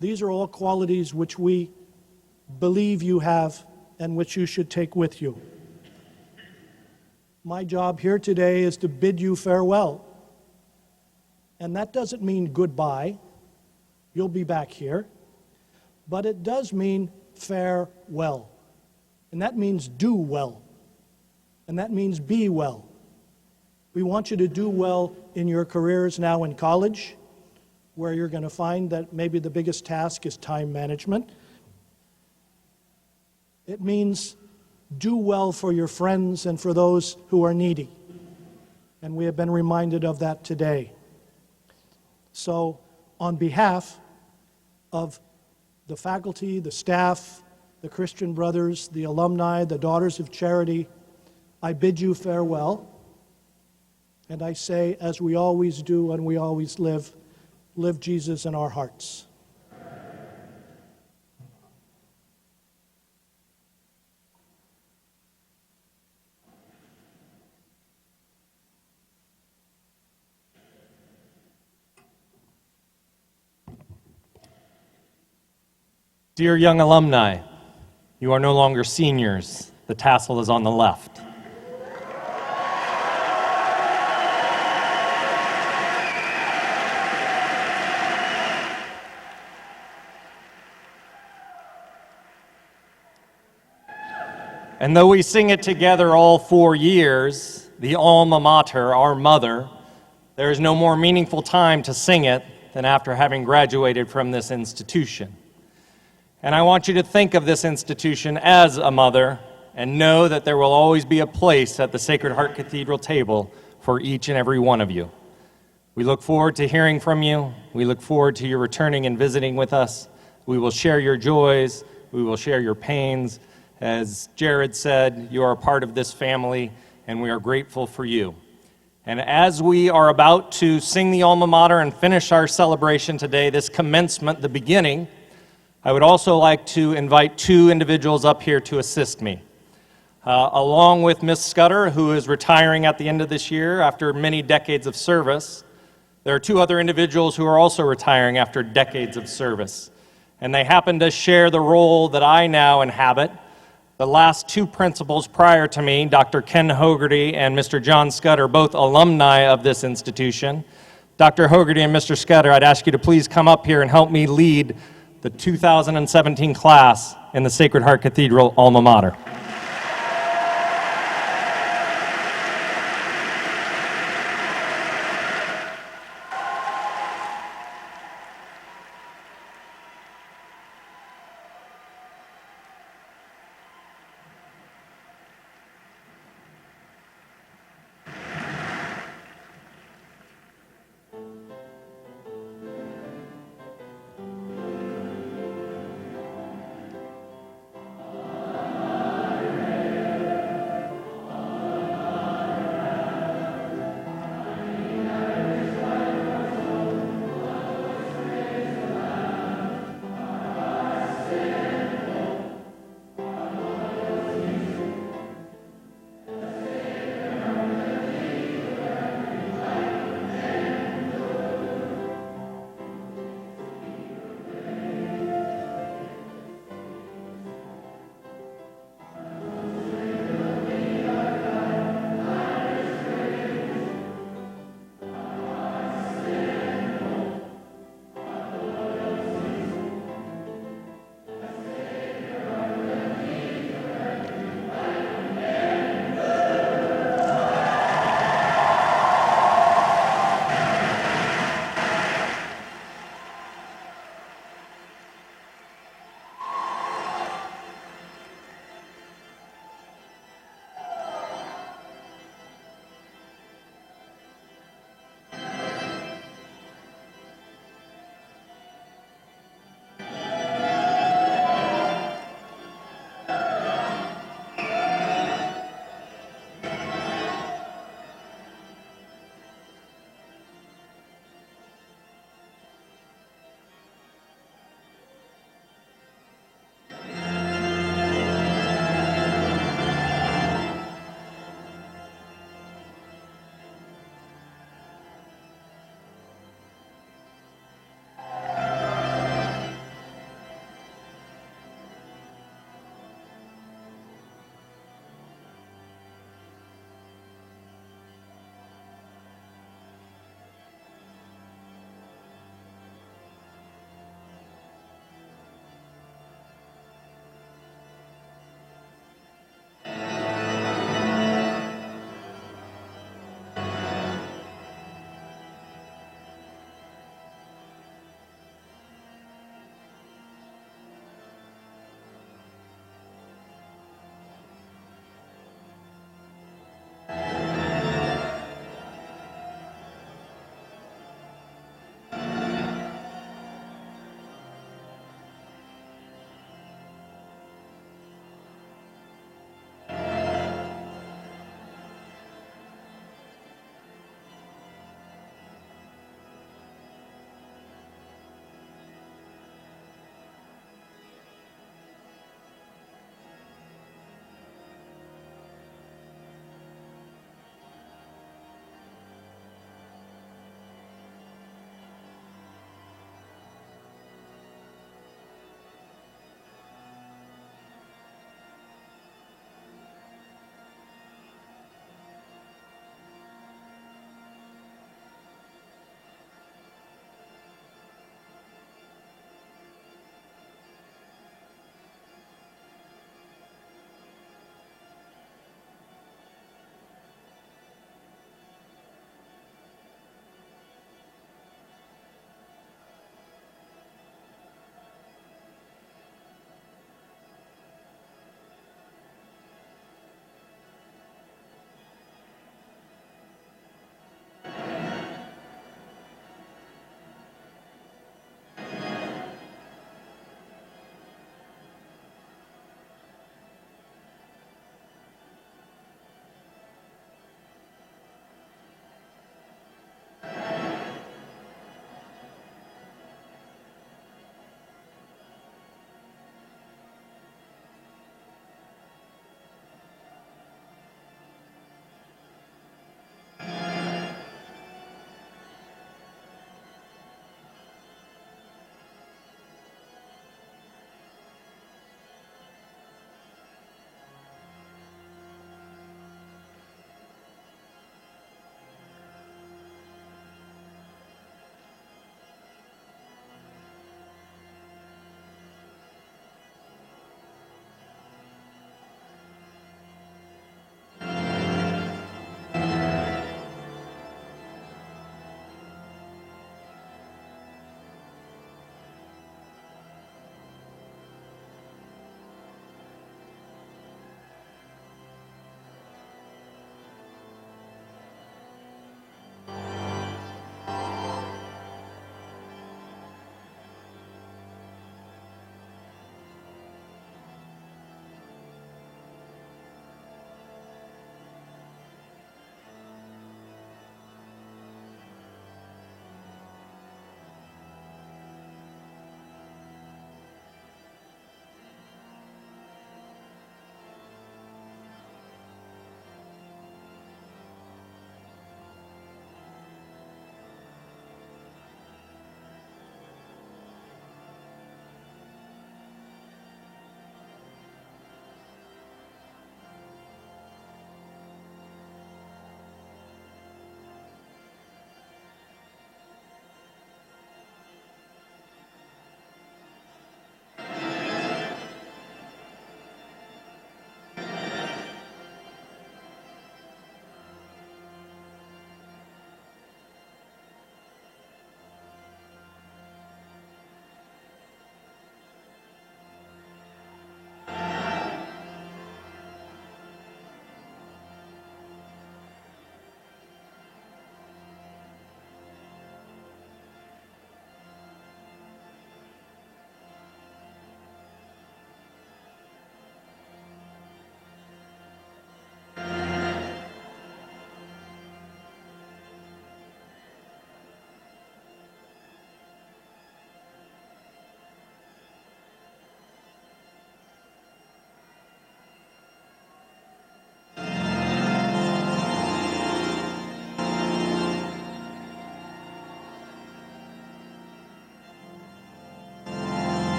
These are all qualities which we believe you have and which you should take with you. My job here today is to bid you farewell. And that doesn't mean goodbye. You'll be back here. But it does mean farewell. And that means do well. And that means be well. We want you to do well in your careers now in college, where you're going to find that maybe the biggest task is time management. It means do well for your friends and for those who are needy. And we have been reminded of that today. So, on behalf of the faculty, the staff, the Christian Brothers, the alumni, the Daughters of Charity, I bid you farewell. And I say, as we always do and we always live, live Jesus in our hearts.
Dear young alumni, you are no longer seniors. The tassel is on the left. And though we sing it together all 4 years, the Alma Mater, our mother, there is no more meaningful time to sing it than after having graduated from this institution. And I want you to think of this institution as a mother and know that there will always be a place at the Sacred Heart Cathedral table for each and every one of you. We look forward to hearing from you. We look forward to your returning and visiting with us. We will share your joys. We will share your pains. As Jared said, you are a part of this family, and we are grateful for you. And as we are about to sing the Alma Mater and finish our celebration today, this commencement, the beginning, I would also like to invite 2 individuals up here to assist me. Along with Miss Scudder, who is retiring at the end of this year after many decades of service, there are 2 other individuals who are also retiring after decades of service. And they happen to share the role that I now inhabit. The last 2 principals prior to me, Dr. Ken Hogarty and Mr. John Scudder, both alumni of this institution. Dr. Hogarty and Mr. Scudder, I'd ask you to please come up here and help me lead the 2017 class in the Sacred Heart Cathedral Alma Mater.